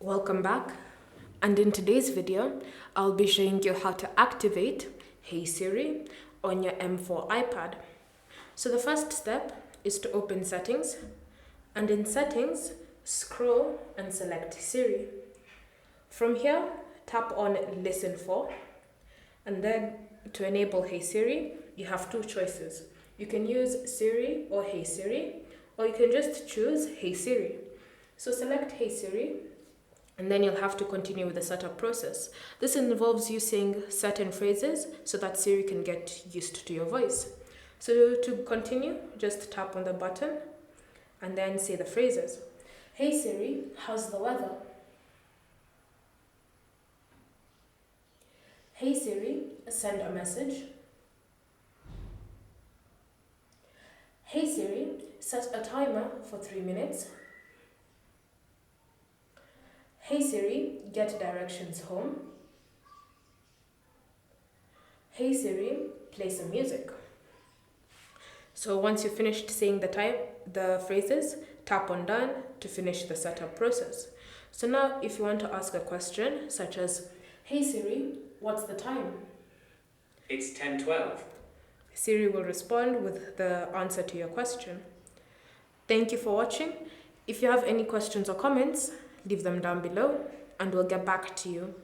Welcome back, and in today's video I'll be showing you how to activate Hey Siri on your M4 iPad. So the first step is to open settings, and in settings scroll and select Siri. From here tap on listen for, and then to enable Hey Siri you have two choices. You can use Siri or Hey Siri, or you can just choose Hey Siri. So select Hey Siri, and then you'll have to continue with the setup process. This involves you saying certain phrases so that Siri can get used to your voice. So to continue, just tap on the button and then say the phrases. Hey Siri, how's the weather? Hey Siri, send a message. Hey Siri, set a timer for 3 minutes. Hey Siri, get directions home. Hey Siri, play some music. So once you've finished saying the phrases, tap on done to finish the setup process. So now if you want to ask a question such as, hey Siri, what's the time? It's 10:12. Siri will respond with the answer to your question. Thank you for watching. If you have any questions or comments, leave them down below and we'll get back to you.